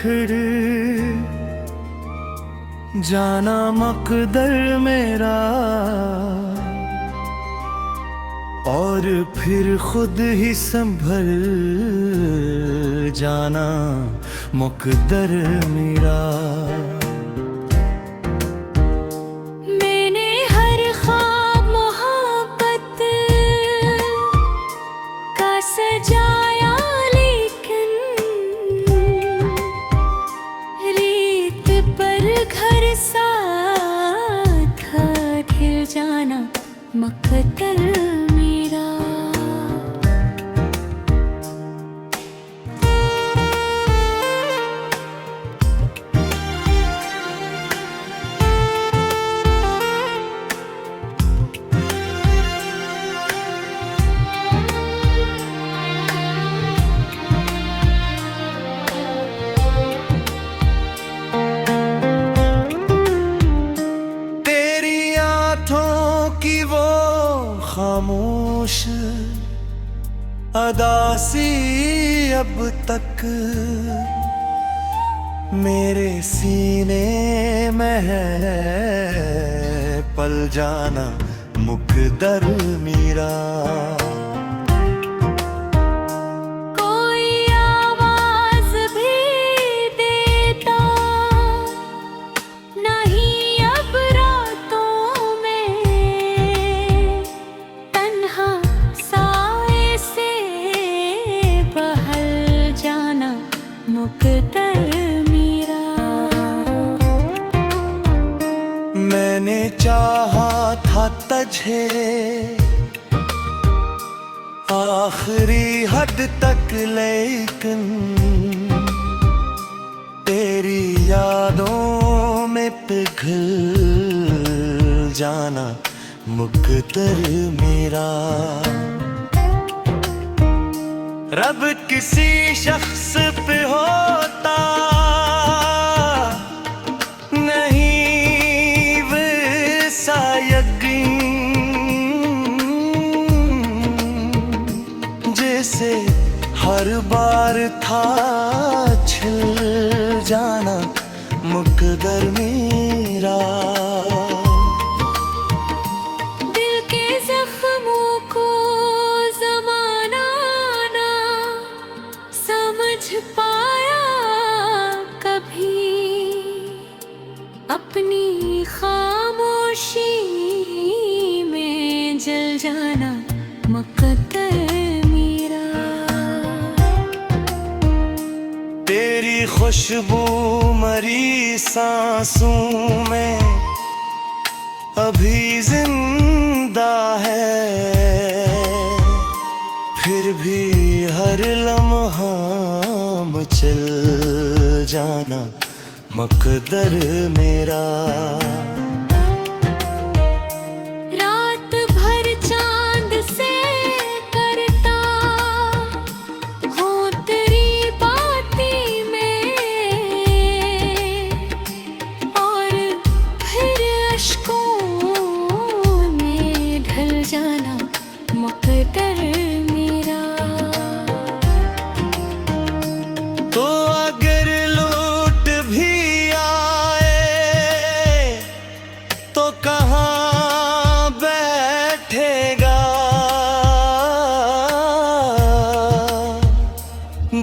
बिखर जाना मकदर मेरा, और फिर खुद ही संभल जाना मुकद्दर मेरा। मैंने हर ख्वाब मोहब्बत का सजाया, लेकिन रेत पर घर सा था खिल जाना मुकद्दर मेरा। खामोश अदासी अब तक मेरे सीने में है, पल जाना मुकद्दर मेरा। कोई आवाज भी देता नहीं अब रातों में, तन्हा साए से बहल जाना मुकद्दर मेरा। मैंने चाहा था तुझे आखिरी हद तक, लेकिन तेरी यादों में पिघल जाना मुकद्दर मेरा। रब किसी शख्स पे होता नहीं वैसा यकीन, जैसे हर बार था छिल जाना मुकद्दर मेरा। दिल के जख्मों को ज़माना ना समझ पाया कभी, अपनी खामोशी में जल जाना मुकद्दर मेरा। तेरी खुशबू मरी सांसों में अभी जिंदा है, फिर भी हर लम्हा मचल जाना मुकद्दर मेरा। रात भर चांद से करता हूँ तेरी बाती में, और फिर अश्कों में ढल जाना मुकद्दर मेरा। तो अगर लौट भी आए तो कहाँ बैठेगा,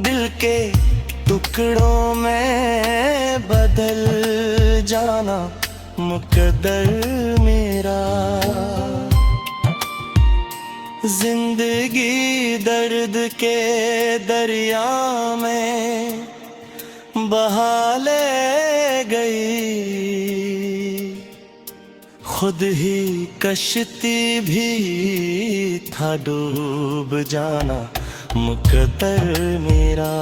दिल के टुकड़ों में बदल जाना मुकद्दर मेरा। जिंदगी दर्द के दरिया में बहा ले गई, खुद ही कश्ती भी था डूब जाना मुकद्दर मेरा।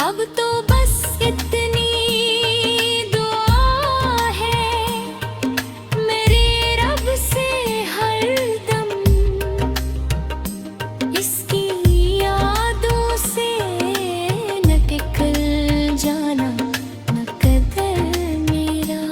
अब तो बस इतनी दुआ है मेरे रब से हरदम, इसकी यादों से न निकल जाना मुकद्दर मेरा।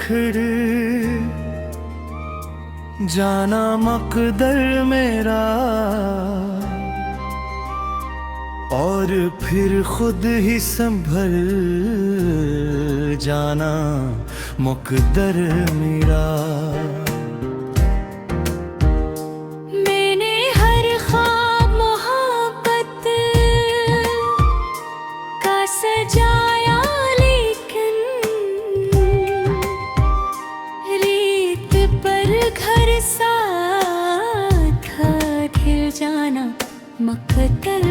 बिखर जाना मकदर मेरा, और फिर खुद ही संभल जाना मुकद्दर मेरा। मैंने हर ख्वाब मोहब्बत का सजाया, लेकिन रेत पर घर सा था खिल जाना मुकद्दर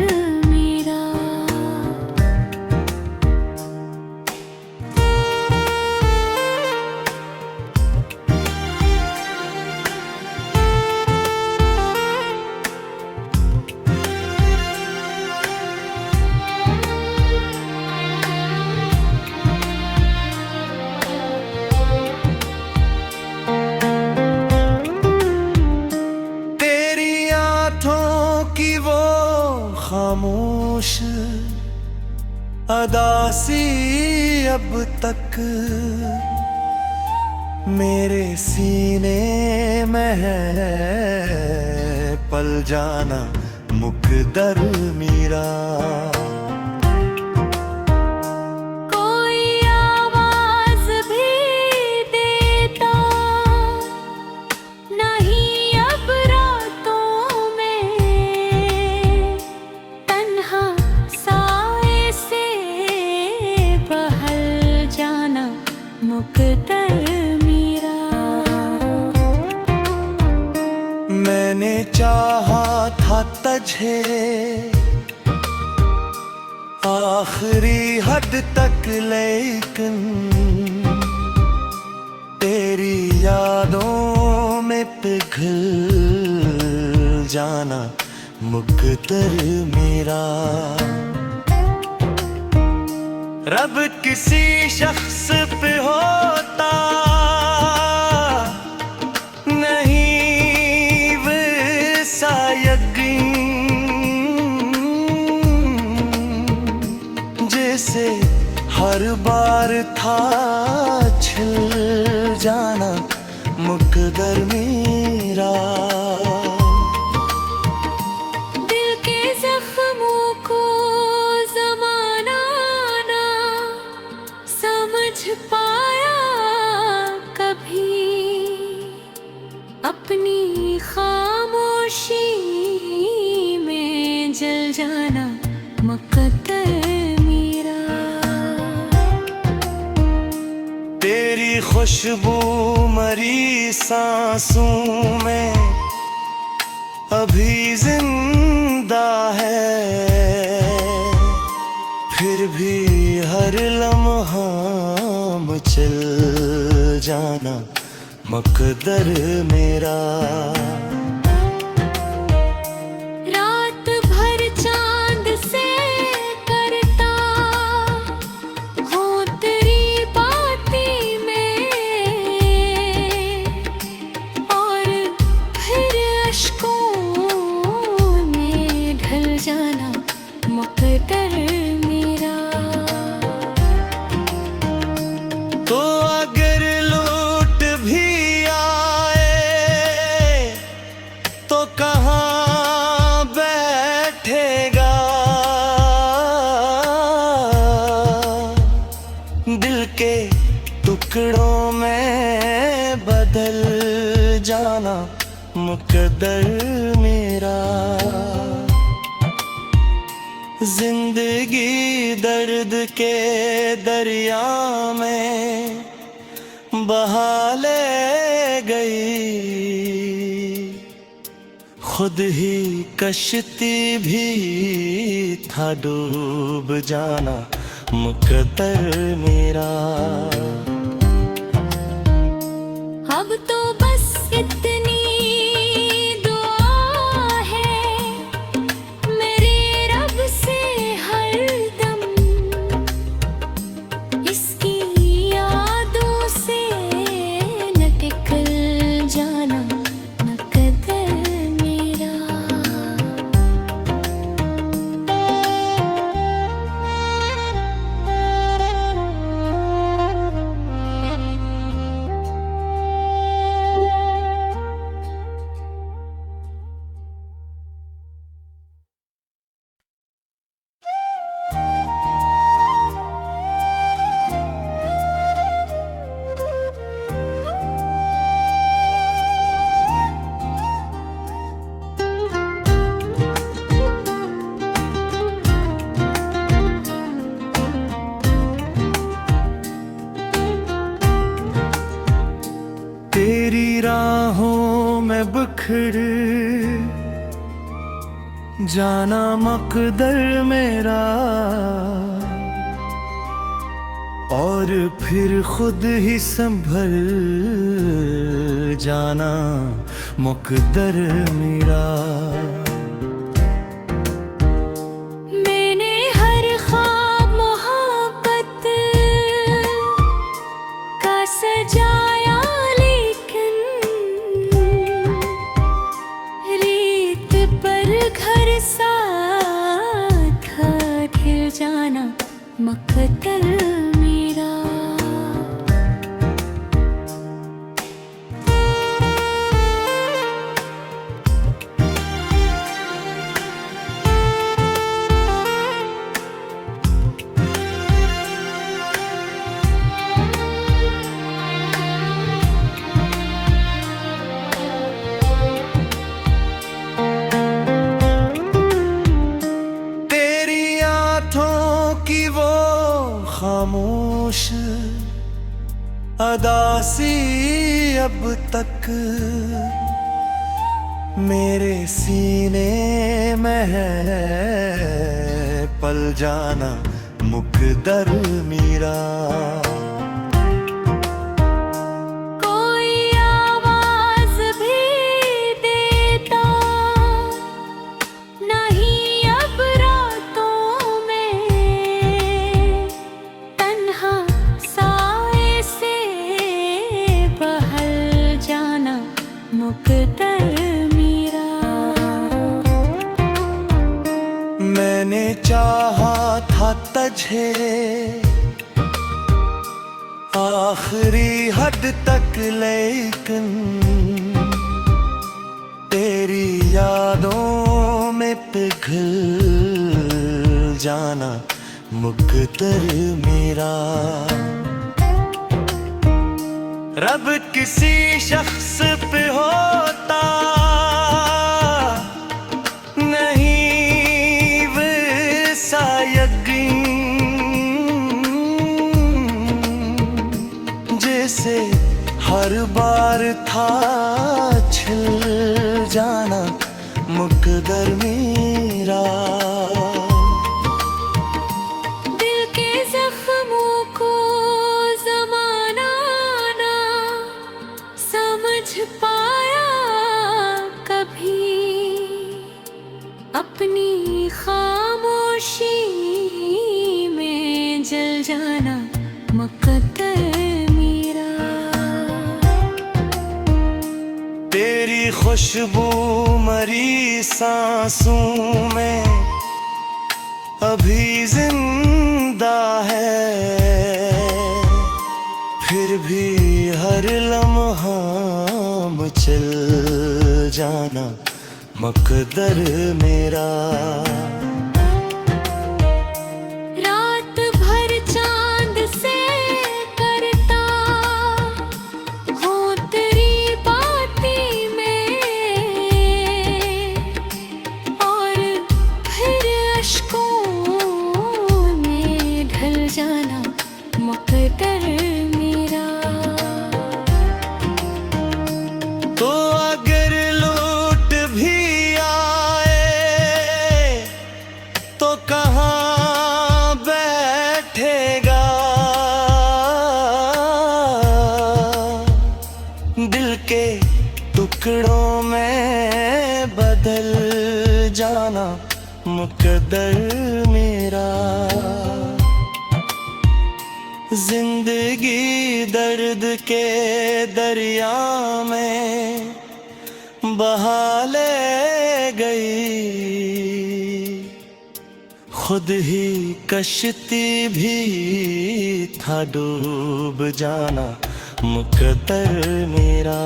मेरा। खामोश अदासी अब तक मेरे सीने में है, पल जाना मुकद्दर मेरा। कोई आवाज भी देता नहीं अब रातों में, तन्हा साए से बहल जाना मुकद्दर मेरा। मैंने चाहा था तुझे आखिरी हद तक, लेकिन तेरी यादों में पिघल जाना मुकद्दर मेरा। रब किसी शख्स पे होता नहीं वैसा यकीन, जैसे हर बार था छिल जाना मुकद्दर मेरा। दिल के जख्मों को ज़माना ना समझ पाया कभी, अपनी खामोशी में जल जाना मुकद्दर मेरा। तेरी खुशबू मरी सांसों में अभी जिंदा है, फिर भी हर लम्हा मचल जाना मुकद्दर मेरा। रात भर चांद से करता हूँ तेरी बाती में, और फिर अश्कों में ढल जाना मुकद्दर मेरा। तो अगर लौट भी आए तो कहाँ बैठेगा, दिल के टुकड़ों में बदल जाना मुकद्दर मेरा। जिंदगी दर्द के दरिया में बहा ले गई, खुद ही कश्ती भी था डूब जाना मुकद्दर मेरा। अब तो बस इतनी दुआ है मेरे रब से हरदम, इसकी यादों से न निकल जाना मुकद्दर मेरा। तेरी राहों में बिखर जाना मकदर मेरा, और फिर खुद ही संभल जाना मुकद्दर मेरा। मैंने हर ख्वाब मोहब्बत का सजाया, लेकिन रेत पर घर सा था खिल जाना मुकद्दर मेरा। खामोश अदा सी अब तक मेरे सीने में है, पल जाना मुकद्दर मेरा। कोई आवाज भी देता नहीं अब रातों में, तन्हा साए से बहल जाना मुकद्दर मेरा। मैंने चाहा था तुझे आखिरी हद तक, लेकिन तेरी यादों में पिघल जाना मुकद्दर मेरा। रब किसी शख्स पे होता नहीं वैसा यकीन, जैसे हर बार था छिल जाना मुकद्दर मेरा। दिल के जख्मों को ज़माना ना समझ पाया कभी, अपनी खामोशी में जल जाना मुकद्दर मेरा। तेरी खुशबू मरी सांसों में अभी जिंदा है, फिर भी हर लम्हा मचल जाना मुकद्दर मेरा। रात भर चांद से करता हूँ तेरी बाती में, और फिर अश्कों में ढल जाना मुकद्दर मेरा। तो अगर लौट भी आए तो कहाँ बैठेगा, दिल के टुकड़ों में बदल जाना मुकद्दर मेरा। जिंदगी दर्द के दरिया में बहा ले गई, खुद ही कश्ती भी था डूब जाना मुकद्दर मेरा।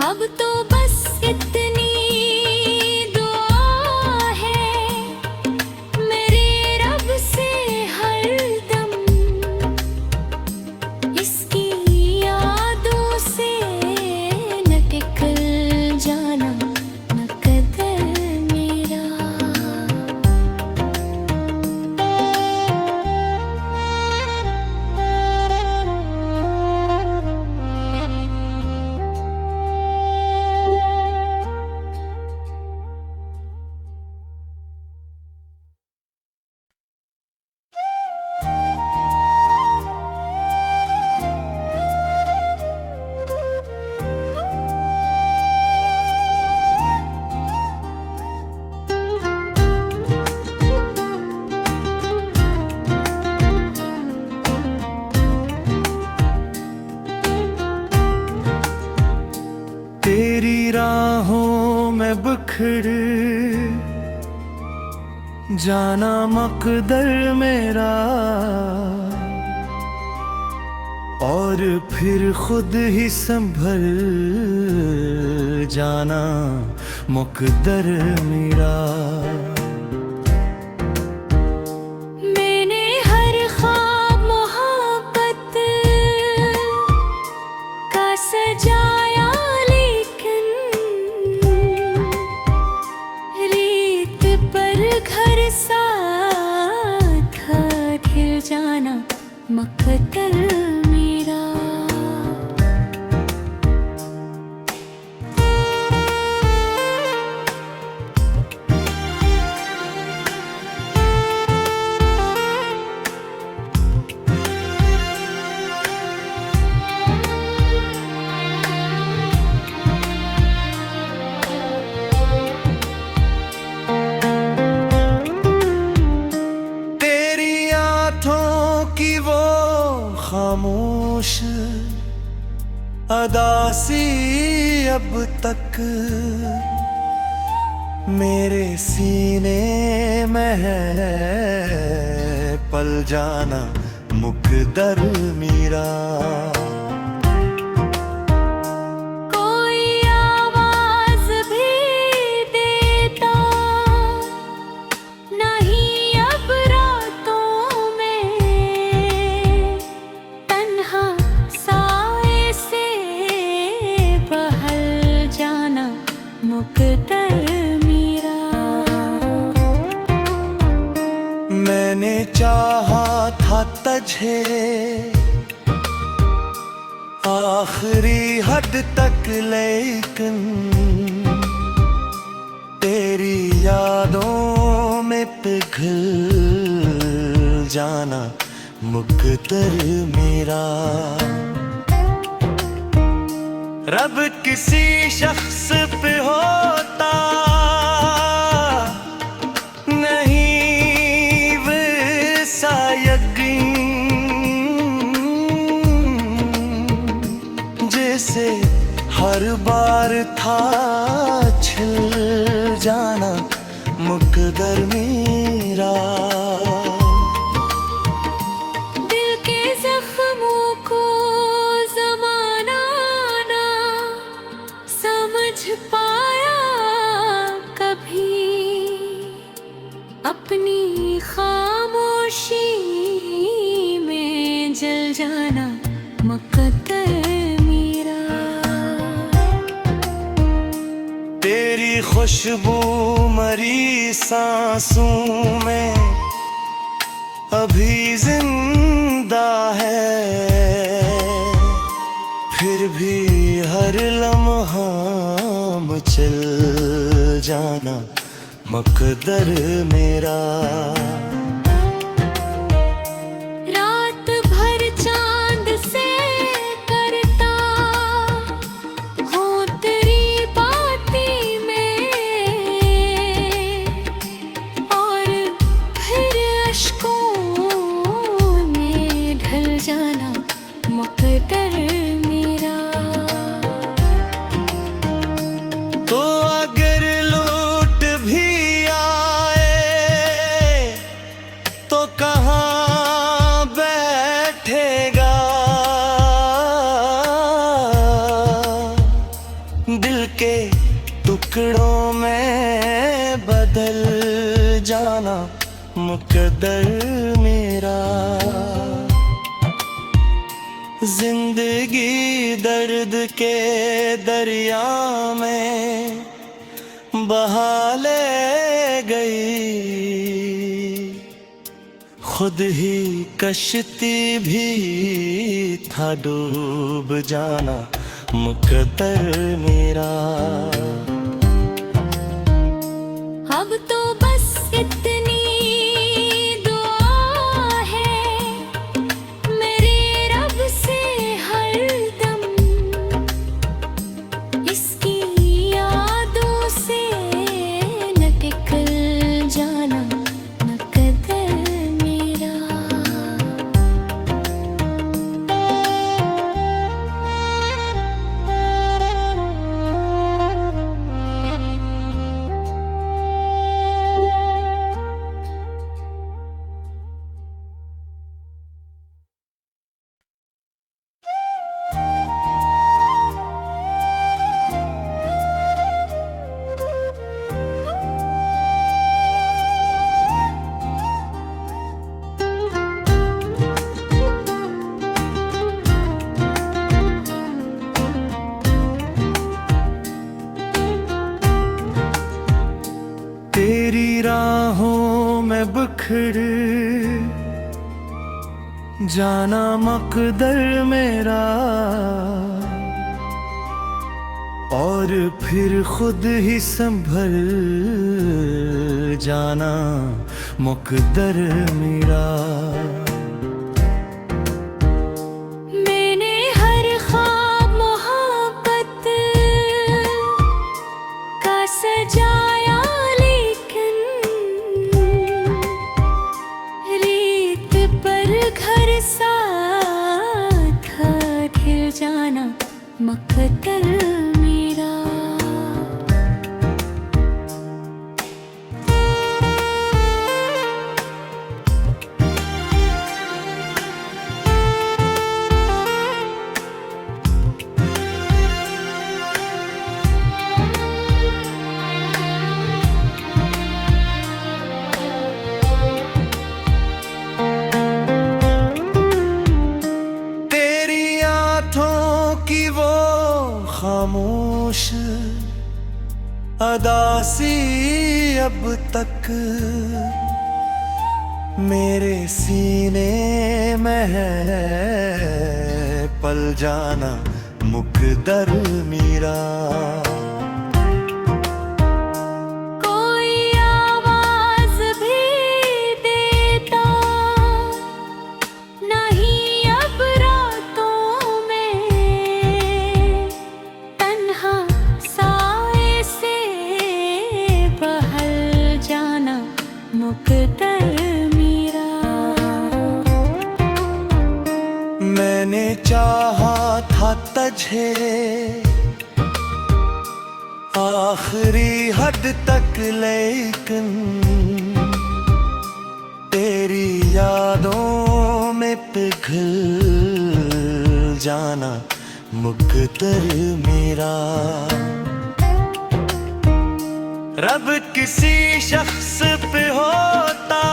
अब तो बस इतनी दुआ है मेरे रब से हरदम, इसकी यादों से न निकल जाना मुकद्दर मेरा। बिखर जाना मकदर मेरा, और फिर खुद ही संभल जाना मुकद्दर मेरा। मैंने हर ख्वाब मोहब्बत का सजाया, लेकिन रेत पर घर सा था खिल जाना मुकद्दर मेरा। खामोश अदासी अब तक मेरे सीने में है, पल जाना मुकद्दर मेरा। कोई आवाज भी देता नहीं अब रातों में, तन्हा साए से बहल जाना मुकद्दर मेरा। मैंने चाहा था तुझे आखिरी हद तक, लेकिन तेरी यादों में पिघल जाना मुकद्दर मेरा। रब किसी शख्स पे होता नहीं वैसा यकीन, जैसे हर बार था छिल जाना मुकद्दर मेरा। दिल के जख्मों को ज़माना ना समझ पाया कभी, अपनी खामोशी में जल जाना मुकद्दर मेरा। तेरी खुशबू मरी सांसों में अभी जिंदा है, फिर भी हर लम्हा मचल जाना मुकद्दर मेरा। रात भर चांद से करता हूँ तेरी बाती में, और फिर अश्कों में ढल जाना मुकद्दर मेरा। तो अगर लौट भी आए तो कहाँ बैठेगा, दिल के टुकड़ों में बदल जाना मुकद्दर मेरा। जिंदगी दर्द के दरिया में बहा ले गई, खुद ही कश्ती भी था डूब जाना मुकद्दर मेरा। अब तो बस इतनी दुआ है मेरे रब से हरदम, इसकी यादों से न निकल जाना मुकद्दर मेरा। बिखर जाना मकदर मेरा, और फिर खुद ही संभल जाना मुकद्दर मेरा। मैंने हर ख्वाब मोहब्बत का सजाया, लेकिन रेत पर घर सा था खिल जाना मुकद्दर मेरा। खामोश अदासी अब तक मेरे सीने में है, पल जाना मुकद्दर मेरा। कोई आवाज भी देता नहीं अब रातों में, तन्हा साए से बहल जाना मुकद्दर मेरा। मैंने चाहा था तुझे आखिरी हद तक, लेकिन तेरी यादों में पिघल जाना मुकद्दर मेरा। रब किसी शख्स पे होता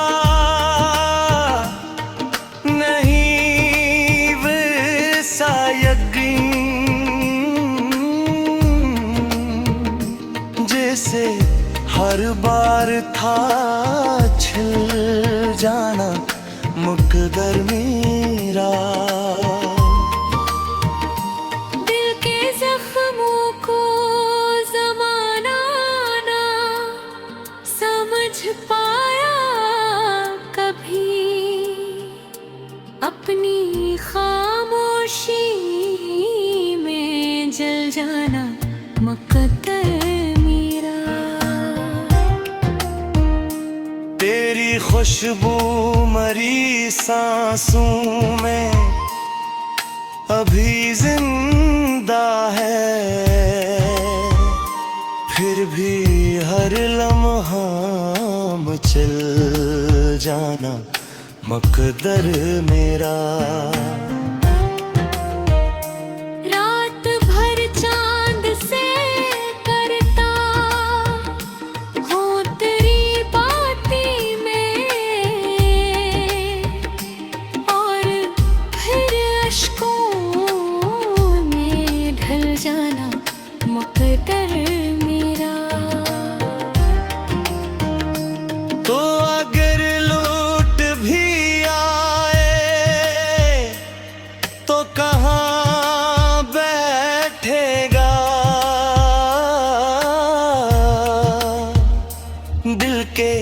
नहीं वैसा यकीन, जैसे हर बार था छिल जाना मुकद्दर मेरा। दिल के जख्मों को ज़माना ना समझ पाया कभी, अपनी खामोशी में जल जाना मुकद्दर मेरा। तेरी खुशबू मरी सांसों में अभी जिंदा है, फिर भी हर लम्हा चल जाना मुकद्दर मेरा। रात भर चांद से करता हूँ तेरी बातें में, और फिर अश्कों में ढल जाना मुकद्दर मेरा। तो अगर लौट भी आए तो कहाँ बैठेगा, दिल के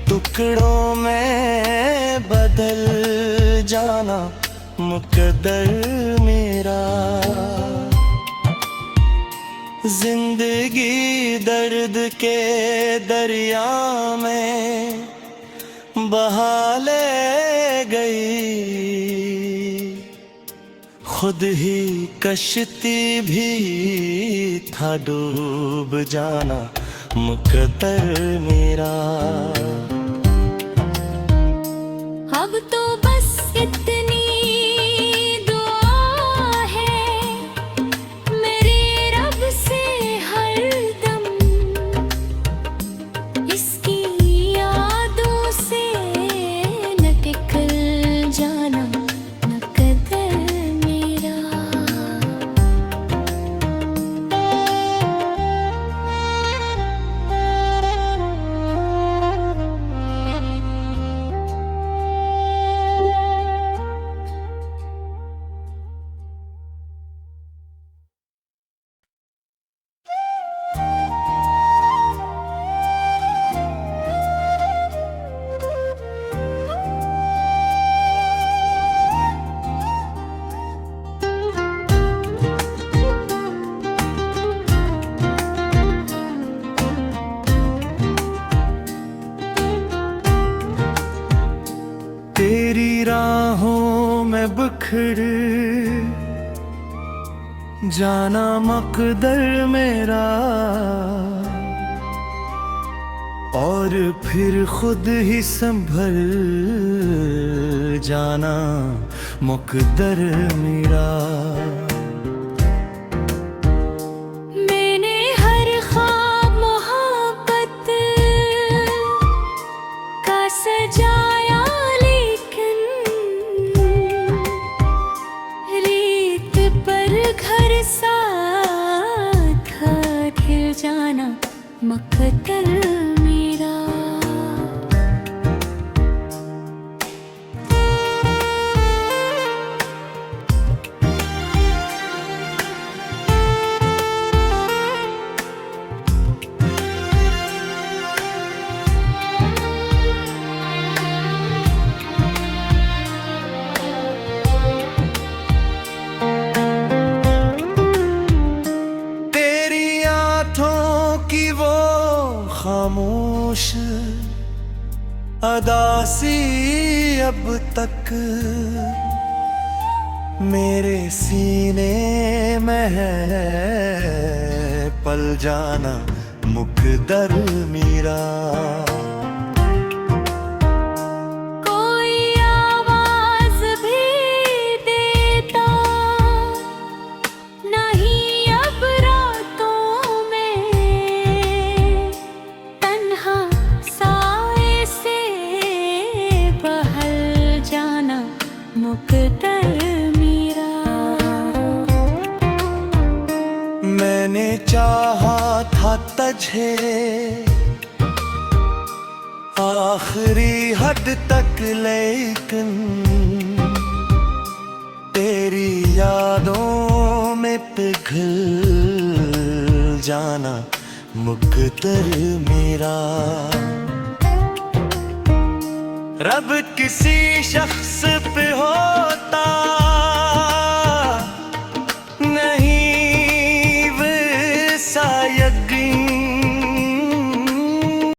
टुकड़ों में बदल जाना मुकद्दर मेरा। जिंदगी दर्द के दरिया में बहा ले गई, खुद ही कश्ती भी था डूब जाना मुकद्दर मेरा। अब तो बस इतनी दुआ है मेरे रब से हरदम, इसकी यादों से न निकल जाना मुकद्दर मेरा। बिखर जाना मकदर मेरा, और फिर खुद ही संभल जाना मुकद्दर मेरा। मैंने हर ख्वाब मोहब्बत का सजाया, लेकिन रेत पर घर सा था खिल जाना मुकद्दर मेरा। खामोश अदा सी अब तक मेरे सीने में है पल जाना मुकद्दर मेरा। कोई आवाज भी देता नहीं अब रातों में, तन्हा साए से बहल जाना मुकद्दर मेरा। मैंने चाहा था तुझे आखिरी हद तक, लेकिन तेरी यादों में पिघल जाना मुकद्दर मेरा। रब किसी शख्स पे हो